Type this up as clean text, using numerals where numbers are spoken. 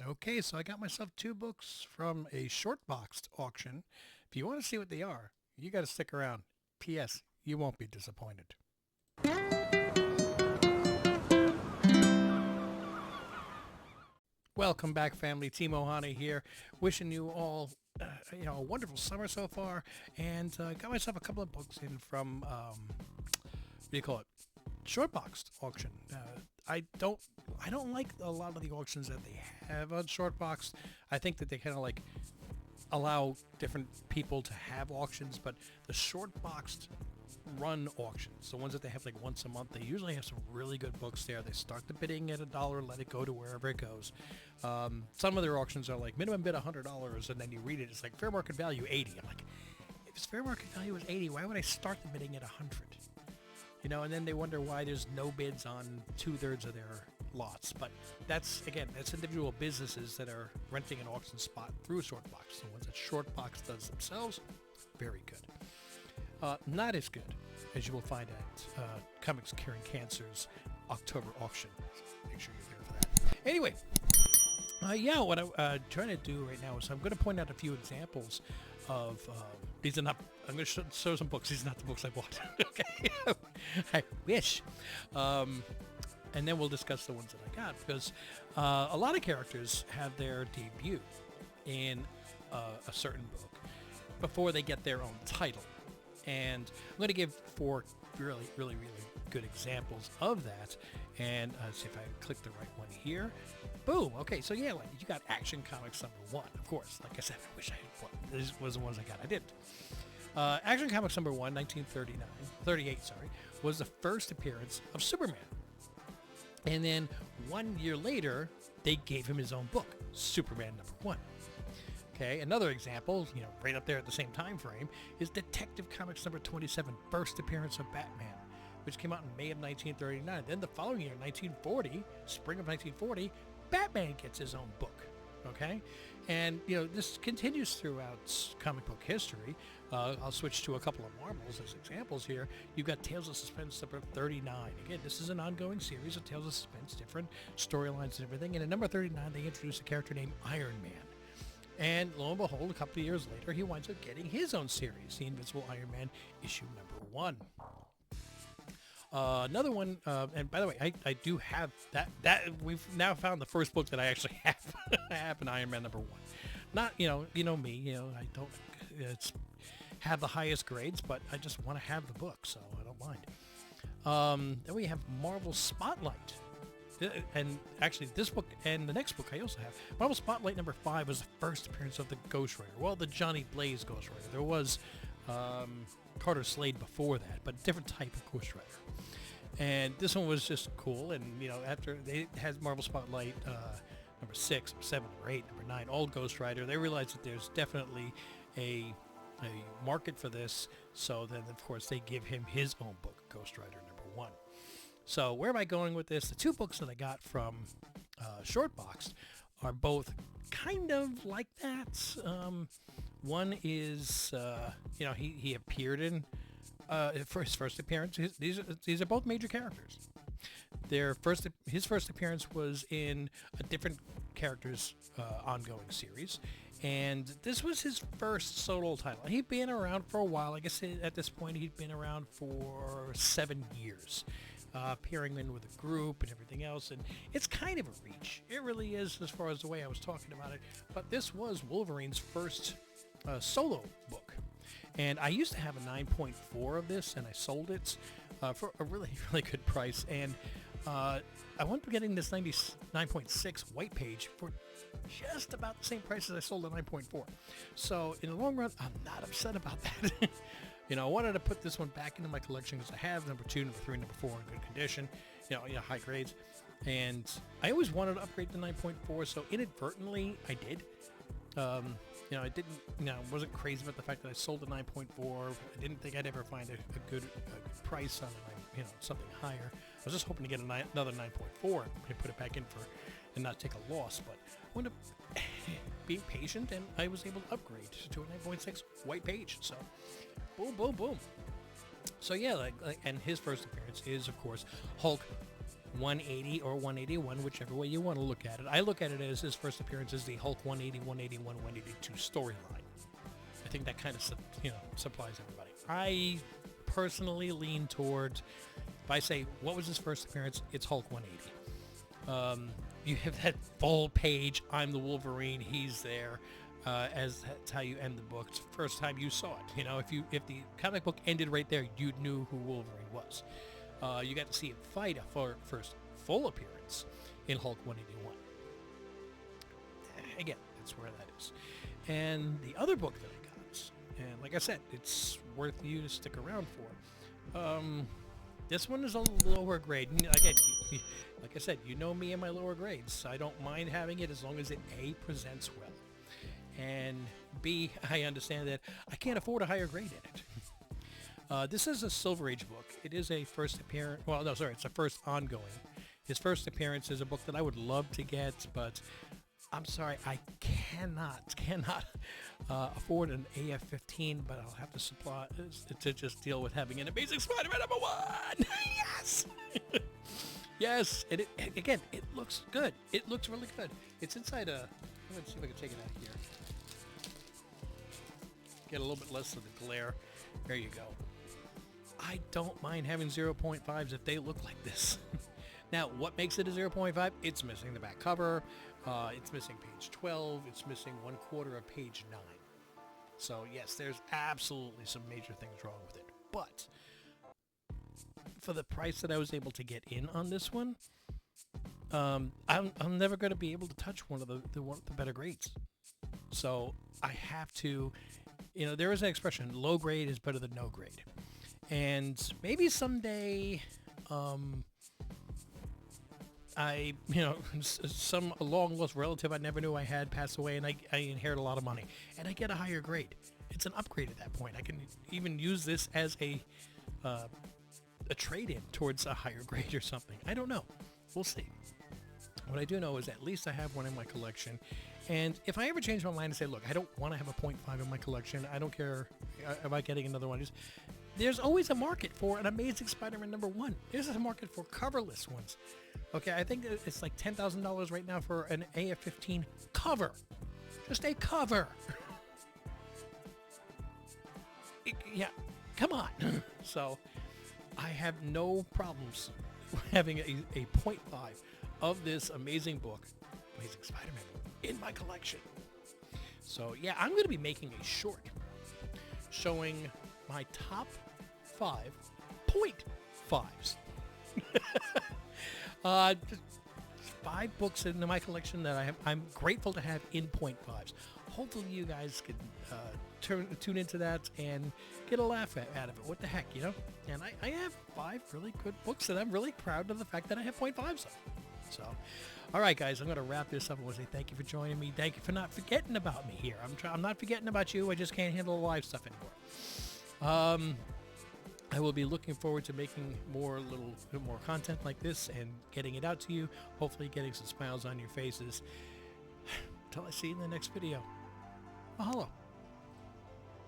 Okay, so I got myself two books from a short boxed auction. If you want to see what they are, you got to stick around. P.S. You won't be disappointed. Welcome back, family. Team Ohana here, wishing you all, a wonderful summer so far, and got myself a couple of books in from, what do you call it? Short boxed auction. I don't like a lot of the auctions that they have on short box. I think that they kind of like allow different people to have auctions, but the short boxed run auctions, the ones that they have like once a month, they usually have some really good books there. They start the bidding at $1, let it go to wherever it goes. Some of their auctions are like minimum bid $100, and then you read it, it's like fair market value 80. I'm like, if it's fair market value is 80, why would I start the bidding at 100? And then they wonder why there's no bids on 2/3 of their lots. But that's individual businesses that are renting an auction spot through Shortbox. The ones that Shortbox does themselves, very good. Not as good as you will find at Comics Curing Cancer's October auction. So make sure you're there for that. Anyway, what I'm trying to do right now is I'm going to point out a few examples of these are not. I'm going to show some books. These are not the books I bought. Okay, I wish. And then we'll discuss the ones that I got, because a lot of characters have their debut in a certain book before they get their own title. And I'm going to give 4 really, really, really good examples of that. And see if I click the right one here. Boom. Okay, so yeah, like you got Action Comics #1. Of course, like I said, I wish I had bought. This was the ones I got. I didn't. Action Comics #1, 1938, was the first appearance of Superman. And then 1 year later, they gave him his own book, Superman #1. Okay, another example, right up there at the same time frame, is Detective Comics #27, first appearance of Batman, which came out in May of 1939. Then the following year, 1940, spring of 1940, Batman gets his own book. Okay, and this continues throughout comic book history. I'll switch to a couple of Marvels as examples here. You've got Tales of Suspense #39. Again, this is an ongoing series of Tales of Suspense, different storylines and everything. And at #39, they introduce a character named Iron Man. And lo and behold, a couple of years later, he winds up getting his own series, The Invincible Iron Man, issue #1. Another one, and by the way, I do have that we've now found the first book that I actually have. I have an Iron Man #1. Not, me, I don't have the highest grades, but I just want to have the book, so I don't mind. Then we have Marvel Spotlight. And actually, this book and the next book I also have. Marvel Spotlight #5 was the first appearance of the Ghost Rider. Well, the Johnny Blaze Ghost Rider. There was Carter Slade before that, but a different type of Ghost Rider. And this one was just cool. And, after they had Marvel Spotlight #6, #7, #8, #9, all Ghost Rider, they realized that there's definitely a market for this. So then, of course, they give him his own book, Ghost Rider #1. So where am I going with this? The two books that I got from Shortbox are both kind of like that. One is, he appeared in for his first appearance. These are both major characters. His first appearance was in a different character's ongoing series, and this was his first solo title. He'd been around for a while. I guess at this point he'd been around for 7 years. Appearing in with a group and everything else, and it's kind of a reach. It really is, as far as the way I was talking about it. But this was Wolverine's first solo book, and I used to have a 9.4 of this, and I sold it for a really, really good price. And I wound up getting this 9.6 white page for just about the same price as I sold the 9.4. So in the long run, I'm not upset about that. I wanted to put this one back into my collection because I have #2, #3, #4 in good condition, high grades. And I always wanted to upgrade to 9.4, so inadvertently I did. I didn't, wasn't crazy about the fact that I sold the 9.4. I didn't think I'd ever find a good price on it, something higher. I was just hoping to get another 9.4 and put it back in and not take a loss. But I wound up being patient, and I was able to upgrade to a 9.6 white page. So boom, boom, boom. So yeah, and his first appearance is, of course, Hulk 180 or 181, whichever way you want to look at it. I look at it as his first appearance as the Hulk 180, 181, 182 storyline. I think that kind of, supplies everybody. I personally lean towards, if I say, what was his first appearance? It's Hulk 180. You have that full page, I'm the Wolverine, he's there, as that's how you end the book. It's the first time you saw it. If the comic book ended right there, you knew who Wolverine was. You got to see him fight for first full appearance in Hulk 181. Again, that's where that is. And the other book that I got, and like I said, it's worth you to stick around for. This one is a lower grade. Again, like I said, you know me and my lower grades. I don't mind having it as long as it A, presents well, and B, I understand that I can't afford a higher grade in it. This is a Silver Age book. It is a first appearance. Well, no, sorry, it's a first ongoing. His first appearance is a book that I would love to get, but I'm sorry, I cannot afford an AF-15, but I'll have to supply to just deal with having an Amazing Spider-Man #1. Yes, yes. And again, it looks good. It looks really good. It's inside a. Let's see if I can take it out here. Get a little bit less of the glare. There you go. I don't mind having 0.5s if they look like this. Now, what makes it a 0.5? It's missing the back cover. It's missing page 12. It's missing 1/4 of page 9. So, yes, there's absolutely some major things wrong with it. But for the price that I was able to get in on this one, I'm never going to be able to touch one of the better grades. So I have to, there is an expression, low grade is better than no grade. And maybe someday, some long lost relative I never knew I had pass away, and I inherit a lot of money, and I get a higher grade. It's an upgrade at that point. I can even use this as a trade-in towards a higher grade or something. I don't know. We'll see. What I do know is at least I have one in my collection, and if I ever change my mind and say, look, I don't want to have a 0.5 in my collection, I don't care about getting another one. There's always a market for an Amazing Spider-Man #1. There's a market for coverless ones. Okay, I think it's like $10,000 right now for an AF-15 cover. Just a cover. Yeah, come on. So, I have no problems having a 0.5 of this amazing book, Amazing Spider-Man, in my collection. So, yeah, I'm going to be making a short showing my top 5 0.5s. Just 5 books in my collection that I'm grateful to have in 0.5s. Hopefully you guys can tune into that and get a laugh out of it. What the heck, And I have 5 really good books, and I'm really proud of the fact that I have 0.5s of. So, all right, guys, I'm going to wrap this up and say thank you for joining me. Thank you for not forgetting about me here. I'm not forgetting about you. I just can't handle the live stuff anymore. I will be looking forward to making more content like this and getting it out to you. Hopefully getting some smiles on your faces. Until I see you in the next video. Mahalo.